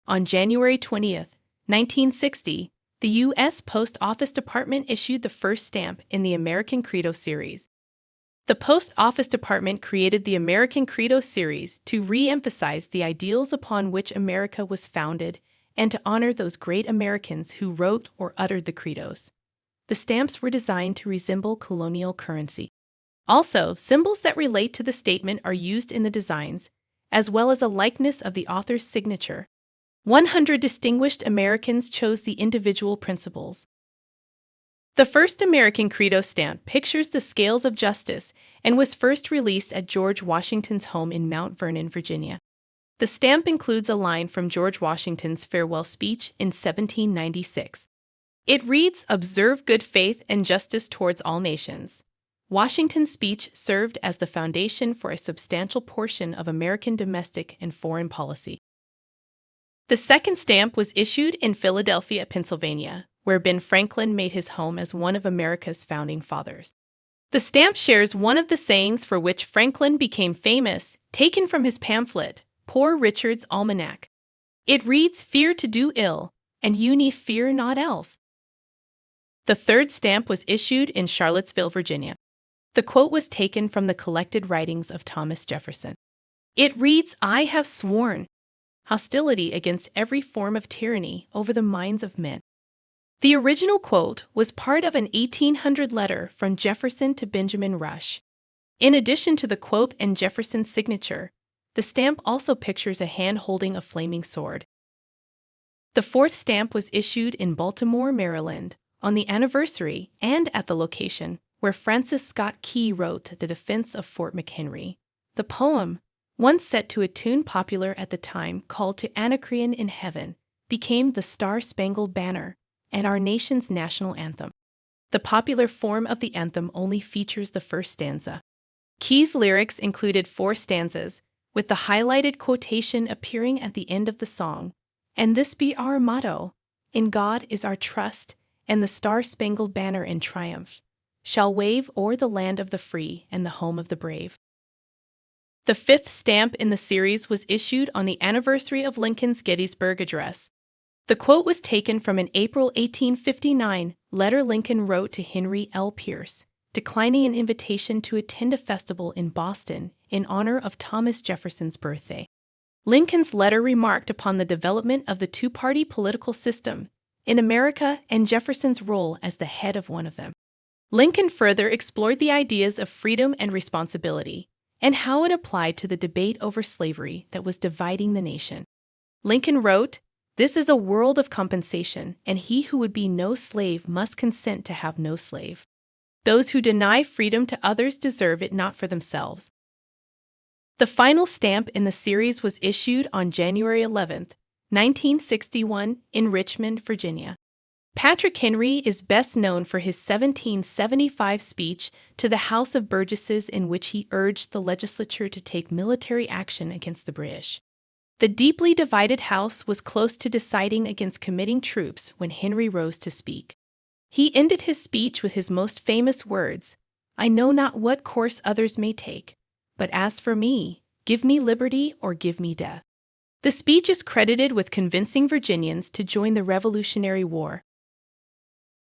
On January 20th, 1960, the U.S. Post Office Department issued the first stamp in the American Credo Series. The Post Office Department created the American Credo Series to re-emphasize the ideals upon which America was founded and to honor those great Americans who wrote or uttered the credos. The stamps were designed to resemble colonial currency. Also, symbols that relate to the statement are used in the designs, as well as a likeness of the author's signature. 100 distinguished Americans chose the individual principles. The first American Credo stamp pictures the scales of justice and was first released at George Washington's home in Mount Vernon, Virginia. The stamp includes a line from George Washington's farewell speech in 1796. It reads, "Observe good faith and justice towards all nations." Washington's speech served as the foundation for a substantial portion of American domestic and foreign policy. The second stamp was issued in Philadelphia, Pennsylvania, where Ben Franklin made his home as one of America's founding fathers. The stamp shares one of the sayings for which Franklin became famous, taken from his pamphlet, Poor Richard's Almanac. It reads, "Fear to do ill, and you need fear not else." The third stamp was issued in Charlottesville, Virginia. The quote was taken from the collected writings of Thomas Jefferson. It reads, "I have sworn hostility against every form of tyranny over the minds of men." The original quote was part of an 1800 letter from Jefferson to Benjamin Rush. In addition to the quote and Jefferson's signature, the stamp also pictures a hand holding a flaming sword. The fourth stamp was issued in Baltimore, Maryland, on the anniversary and at the location where Francis Scott Key wrote The Defense of Fort McHenry. The poem, once set to a tune popular at the time called To Anacreon in Heaven, became the Star-Spangled Banner and our nation's national anthem. The popular form of the anthem only features the first stanza. Key's lyrics included 4 stanzas, with the highlighted quotation appearing at the end of the song, "And this be our motto, in God is our trust, and the Star-Spangled Banner in triumph shall wave o'er the land of the free and the home of the brave." The fifth stamp in the series was issued on the anniversary of Lincoln's Gettysburg Address. The quote was taken from an April 1859 letter Lincoln wrote to Henry L. Pierce, declining an invitation to attend a festival in Boston in honor of Thomas Jefferson's birthday. Lincoln's letter remarked upon the development of the two-party political system in America and Jefferson's role as the head of one of them. Lincoln further explored the ideas of freedom and responsibility and how it applied to the debate over slavery that was dividing the nation. Lincoln wrote, "This is a world of compensation, and he who would be no slave must consent to have no slave. Those who deny freedom to others deserve it not for themselves." The final stamp in the series was issued on January 11th, 1961, in Richmond, Virginia. Patrick Henry is best known for his 1775 speech to the House of Burgesses in which he urged the legislature to take military action against the British. The deeply divided House was close to deciding against committing troops when Henry rose to speak. He ended his speech with his most famous words, "I know not what course others may take, but as for me, give me liberty or give me death." The speech is credited with convincing Virginians to join the Revolutionary War,